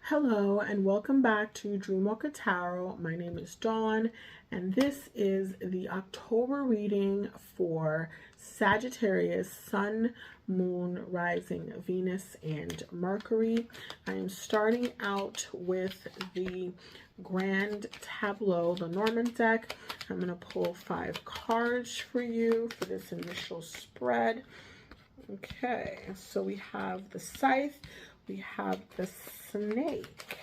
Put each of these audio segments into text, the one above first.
Hello and welcome back to Dreamwalker Tarot. My name is Dawn and this is the October reading for Sagittarius, Sun, Moon, Rising, Venus, and Mercury. I am starting out with the Grand Tableau, the Norman deck. I'm going to pull 5 cards for you for this initial spread. Okay, so we have the Scythe, we have the Snake.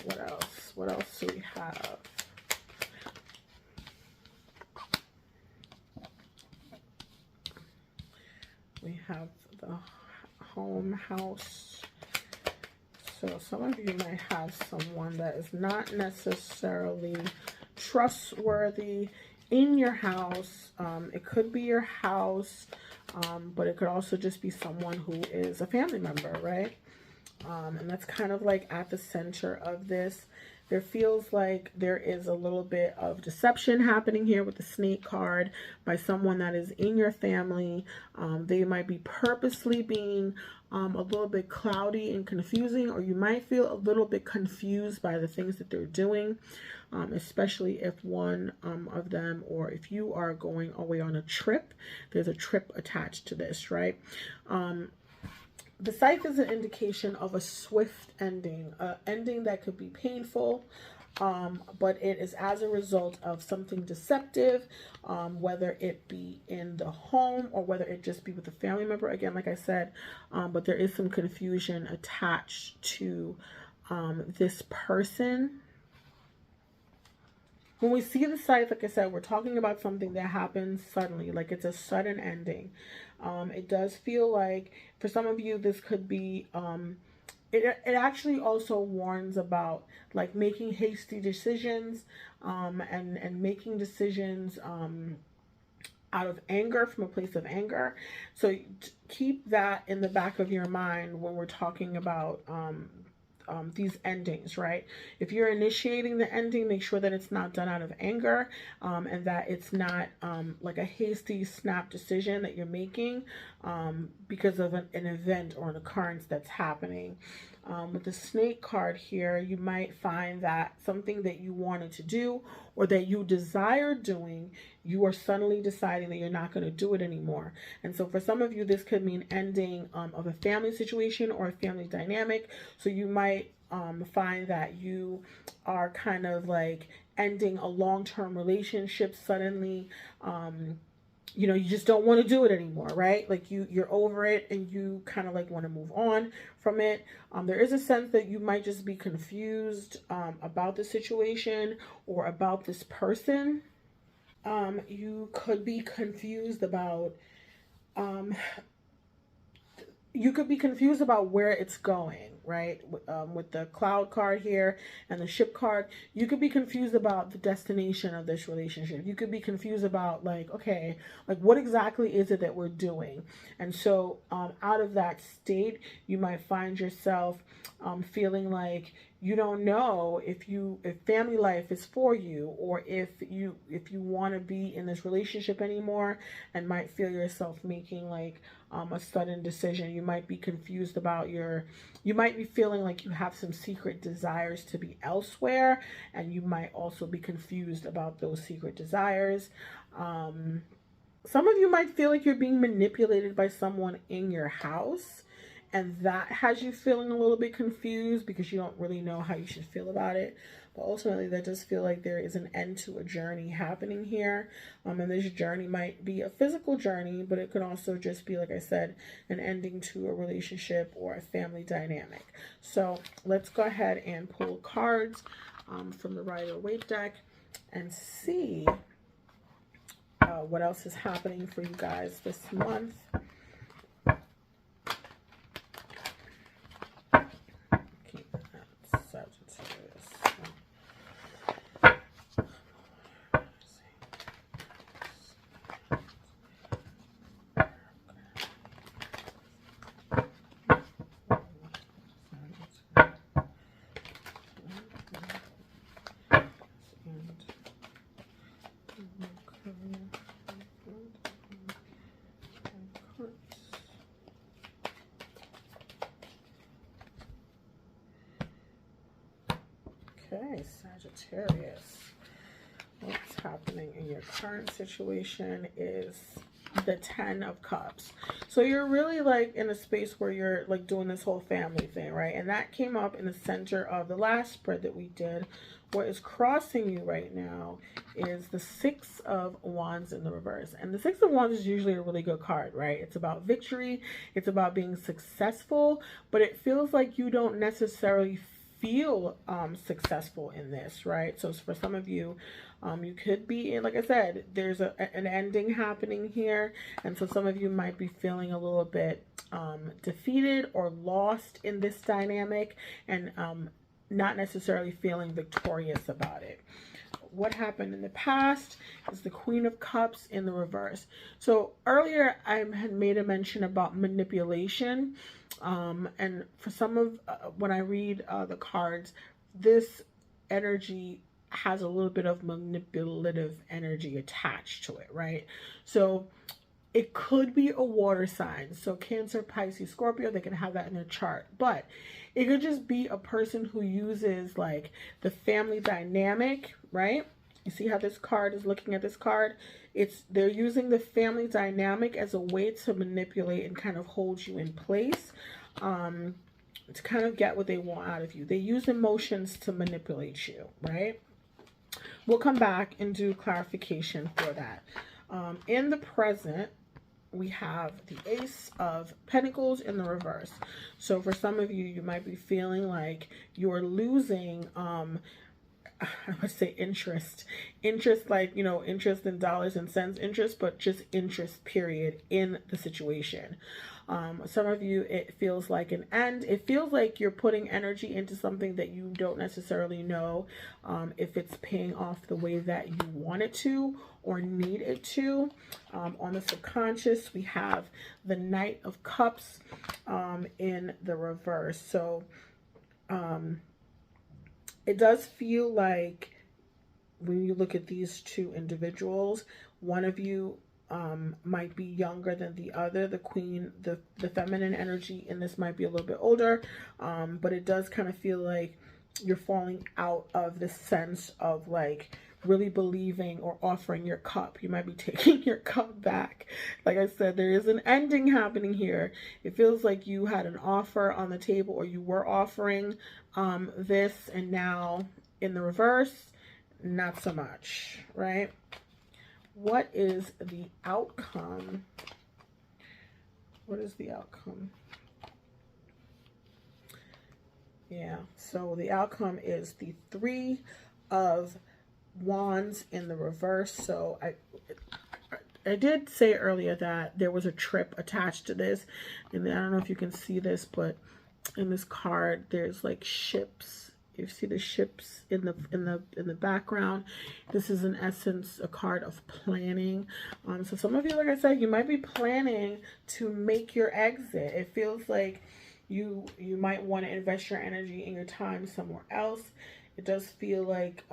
What else? What else do we have? We have the home house. So some of you might have someone that is not necessarily trustworthy in your house. It could be your house, but it could also just be someone who is a family member, right? And that's kind of like at the center of this. There feels like there is a little bit of deception happening here with the Snake card by someone that is in your family. They might be purposely being a little bit cloudy and confusing, or you might feel a little bit confused by the things that they're doing, especially if one of them, or if you are going away on a trip. There's a trip attached to this, right? The Scythe is an indication of a swift ending, an ending that could be painful, but it is as a result of something deceptive, whether it be in the home or whether it just be with a family member. Again, like I said, but there is some confusion attached to this person. When we see the Scythe, like I said, we're talking about something that happens suddenly, like it's a sudden ending. It does feel like, for some of you, this could be, it actually also warns about like making hasty decisions and making decisions out of anger, from a place of anger. So keep that in the back of your mind when we're talking about these endings, right? If you're initiating the ending, make sure that it's not done out of anger, and that it's not like a hasty snap decision that you're making because of an event or an occurrence that's happening. With the Snake card here, you might find that something that you wanted to do or that you desire doing, you are suddenly deciding that you're not going to do it anymore. And so for some of you, this could mean ending of a family situation or a family dynamic. So you might find that you are kind of like ending a long-term relationship suddenly. You know, you just don't want to do it anymore, right? Like you're over it and you kind of like want to move on from it. There is a sense that you might just be confused about the situation or about this person. You could be confused about where it's going, right? With the Cloud card here and the Ship card, you could be confused about the destination of this relationship. You could be confused about like, okay, like what exactly is it that we're doing? And so out of that state, you might find yourself feeling like you don't know if family life is for you, or if you want to be in this relationship anymore, and might feel yourself making like a sudden decision. You might be confused about you might be feeling like you have some secret desires to be elsewhere, and you might also be confused about those secret desires. Some of you might feel like you're being manipulated by someone in your house, and that has you feeling a little bit confused because you don't really know how you should feel about it. But ultimately, that does feel like there is an end to a journey happening here. And this journey might be a physical journey, but it could also just be, like I said, an ending to a relationship or a family dynamic. So let's go ahead and pull cards from the Rider-Waite deck and see what else is happening for you guys this month. Okay, Sagittarius. What's happening in your current situation is the 10 of Cups. So you're really like in a space where you're like doing this whole family thing, right? And that came up in the center of the last spread that we did. What is crossing you right now is the 6 of Wands in the reverse. And the 6 of Wands is usually a really good card, right? It's about victory. It's about being successful, but it feels like you don't necessarily feel successful in this, right? So for some of you, you could be in, like I said, there's an ending happening here, and so some of you might be feeling a little bit defeated or lost in this dynamic, and not necessarily feeling victorious about it. What happened in the past is the Queen of Cups in the reverse. So earlier I had made a mention about manipulation, and for some of when I read the cards, this energy has a little bit of manipulative energy attached to it, right? So it could be a water sign. So Cancer, Pisces, Scorpio, they can have that in their chart. But it could just be a person who uses like the family dynamic, right? You see how this card is looking at this card? They're using the family dynamic as a way to manipulate and kind of hold you in place, to kind of get what they want out of you. They use emotions to manipulate you, right? We'll come back and do clarification for that. In the present, we have the Ace of Pentacles in the reverse. So for some of you, you might be feeling like you're losing, I would say interest, like, you know, interest in dollars and cents interest, but just interest period in the situation. Some of you, it feels like an end. It feels like you're putting energy into something that you don't necessarily know if it's paying off the way that you want it to or need it to. On the subconscious, we have the Knight of Cups in the reverse. So it does feel like when you look at these two individuals, one of you might be younger than the other. The queen, the feminine energy in this might be a little bit older, but it does kind of feel like you're falling out of the sense of like really believing or offering your cup. You might be taking your cup back. Like I said, there is an ending happening here. It feels like you had an offer on the table, or you were offering this, and now in the reverse, not so much, right? What is the outcome? What is the outcome? Yeah, so the outcome is the 3 of Wands in the reverse. So I did say earlier that there was a trip attached to this, and I don't know if you can see this, but in this card there's like ships. You see the ships in the background. This is in essence a card of planning. So some of you, like I said, you might be planning to make your exit. It feels like you might want to invest your energy and your time somewhere else. It does feel like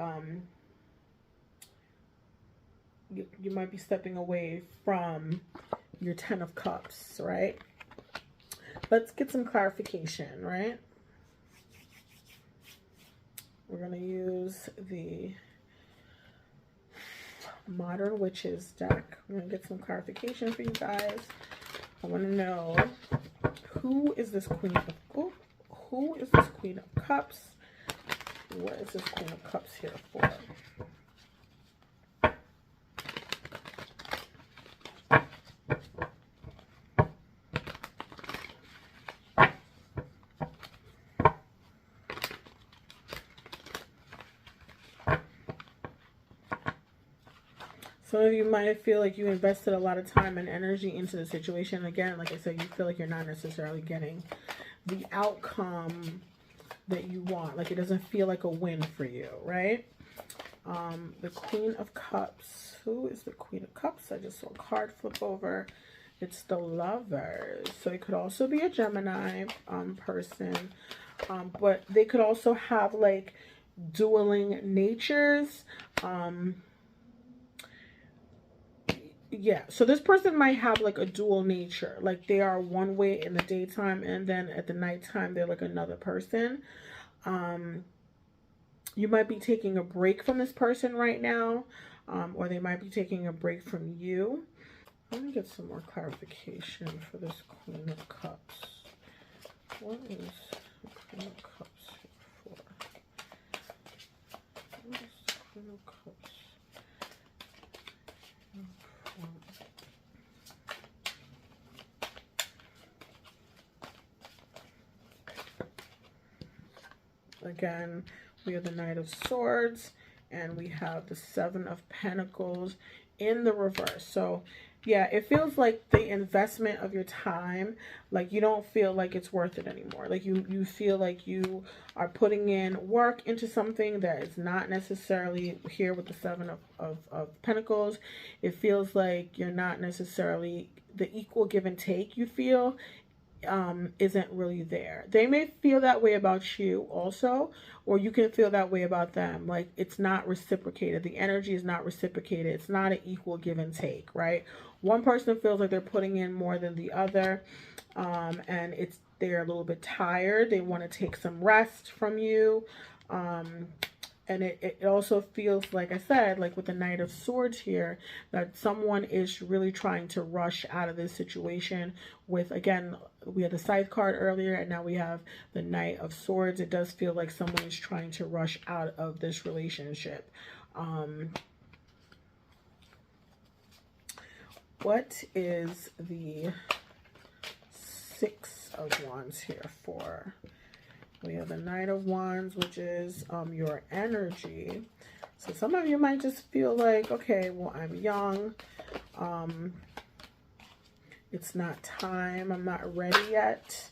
you might be stepping away from your 10 of Cups, right? Let's get some clarification, right? We're going to use the Modern Witches deck. I'm going to get some clarification for you guys. I want to know, who is this Queen of Cups? What is this Queen of Cups here for? Some of you might feel like you invested a lot of time and energy into the situation. Again, like I said, you feel like you're not necessarily getting the outcome that you want. Like it doesn't feel like a win for you, right? The Queen of Cups. Who is the Queen of Cups? I just saw a card flip over. It's the Lovers. So it could also be a Gemini person. But they could also have like dueling natures. Yeah, so this person might have like a dual nature. Like they are one way in the daytime, and then at the nighttime they're like another person. You might be taking a break from this person right now, or they might be taking a break from you. Let me get some more clarification for this Queen of Cups. What is the Queen of Cups here for? What is the Queen of Cups? Again, we have the Knight of Swords, and we have the Seven of Pentacles in the reverse. So yeah, it feels like the investment of your time, like you don't feel like it's worth it anymore. Like you feel like you are putting in work into something that is not necessarily here with the Seven of Pentacles. It feels like you're not necessarily the equal give and take you feel isn't really there. They may feel that way about you also, or you can feel that way about them. Like it's not reciprocated. The energy is not reciprocated. It's not an equal give and take, right? One person feels like they're putting in more than the other, and they're a little bit tired. They want to take some rest from you. And it also feels, like I said, like with the Knight of Swords here, that someone is really trying to rush out of this situation with, again, we had the Scythe card earlier, and now we have the Knight of Swords. It does feel like someone is trying to rush out of this relationship. What is the Six of Wands here for? We have the Knight of Wands, which is your energy. So some of you might just feel like, okay, well, I'm young. It's not time. I'm not ready yet.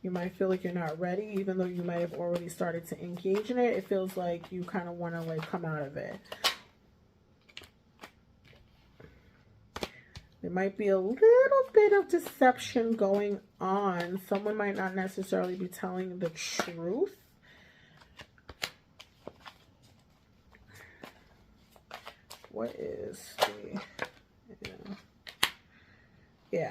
You might feel like you're not ready, even though you might have already started to engage in it. It feels like you kind of want to like come out of it. There might be a little bit of deception going on. Someone might not necessarily be telling the truth. What is the... Yeah.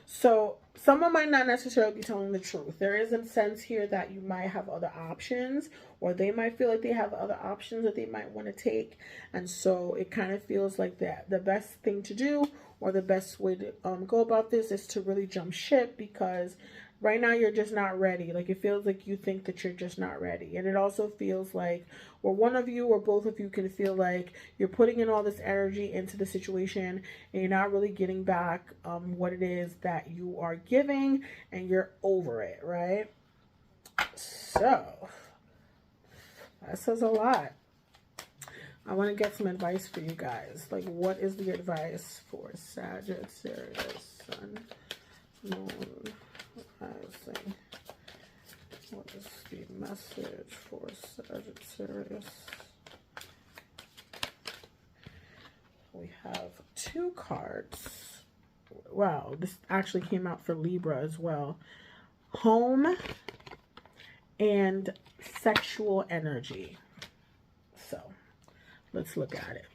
So someone might not necessarily be telling the truth. There is a sense here that you might have other options, or they might feel like they have other options that they might want to take. And so it kind of feels like that the best thing to do, or the best way to go about this, is to really jump ship, because right now you're just not ready. Like it feels like you think that you're just not ready. And it also feels like, or one of you or both of you can feel like you're putting in all this energy into the situation and you're not really getting back what it is that you are giving, and you're over it, right? So that says a lot. I want to get some advice for you guys. Like, what is the advice for Sagittarius, Sun, Moon, Rising? What is the message for Sagittarius? We have two cards. Wow, this actually came out for Libra as well. Home and sexual energy. So let's look at it.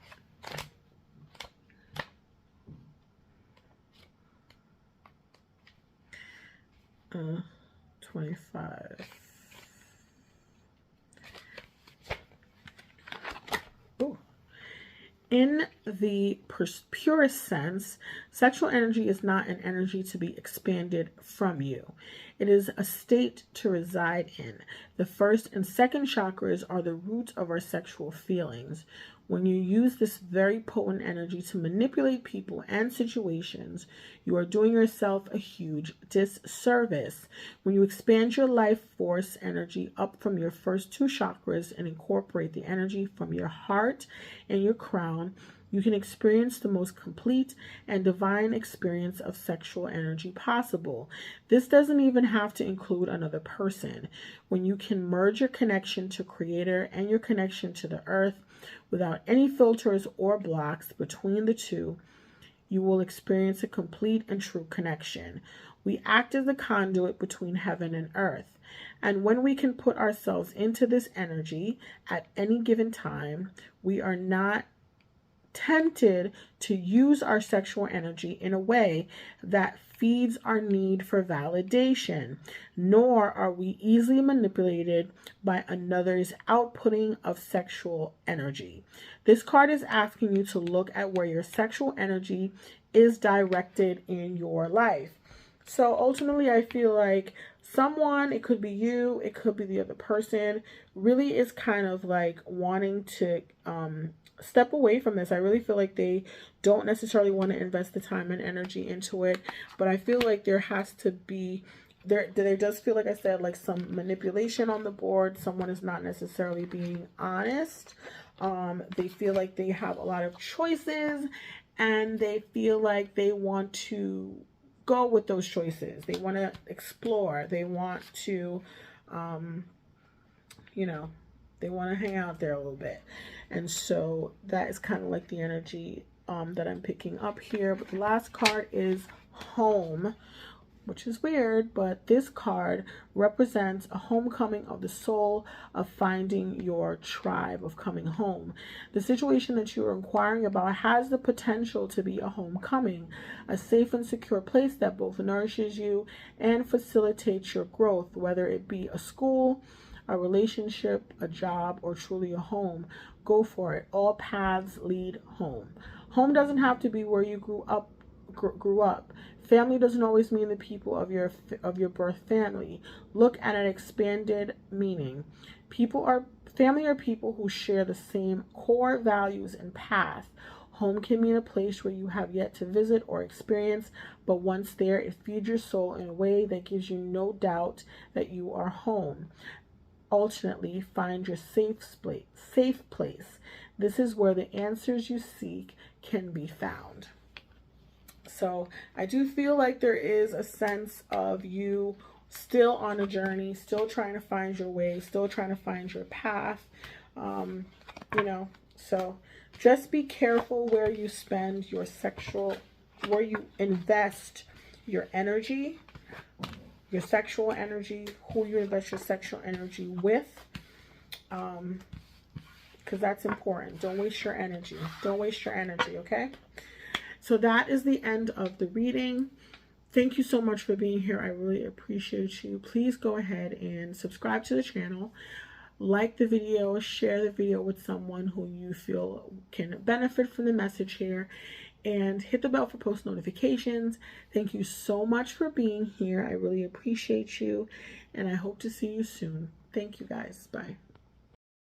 25. Ooh. In the purest sense, sexual energy is not an energy to be expanded from you. It is a state to reside in. The first and second chakras are the root of our sexual feelings. When you use this very potent energy to manipulate people and situations, you are doing yourself a huge disservice. When you expand your life force energy up from your first two chakras and incorporate the energy from your heart and your crown, you can experience the most complete and divine experience of sexual energy possible. This doesn't even have to include another person. When you can merge your connection to Creator and your connection to the earth without any filters or blocks between the two, you will experience a complete and true connection. We act as a conduit between heaven and earth. And when we can put ourselves into this energy at any given time, we are not tempted to use our sexual energy in a way that feeds our need for validation, nor are we easily manipulated by another's outputting of sexual energy. This card is asking you to look at where your sexual energy is directed in your life. So ultimately, I feel like someone, it could be you, it could be the other person, really is kind of like wanting to step away from this. I really feel like they don't necessarily want to invest the time and energy into it, but I feel like there has to be, there does feel, like I said, like some manipulation on the board. Someone is not necessarily being honest. They feel like they have a lot of choices, and they feel like they want to go with those choices. They want to explore. They want to, you know, they want to hang out there a little bit. And so that is kind of like the energy that I'm picking up here. But the last card is home, which is weird, but this card represents a homecoming of the soul, of finding your tribe, of coming home. The situation that you are inquiring about has the potential to be a homecoming, a safe and secure place that both nourishes you and facilitates your growth, whether it be a school, a relationship, a job, or truly a home. Go for it. All paths lead home. Home doesn't have to be where you grew up. Family doesn't always mean the people of your birth family. Look at an expanded meaning. Family are people who share the same core values and path. Home can mean a place where you have yet to visit or experience, but once there, it feeds your soul in a way that gives you no doubt that you are home. Ultimately, find your safe place. This is where the answers you seek can be found. So I do feel like there is a sense of you still on a journey, still trying to find your way, still trying to find your path. So just be careful where you spend your where you invest your energy, your sexual energy, who you invest your sexual energy with, because that's important. Don't waste your energy. Don't waste your energy, okay? So that is the end of the reading. Thank you so much for being here. I really appreciate you. Please go ahead and subscribe to the channel. Like the video, share the video with someone who you feel can benefit from the message here, and hit the bell for post notifications. Thank you so much for being here. I really appreciate you, and I hope to see you soon. Thank you guys. Bye.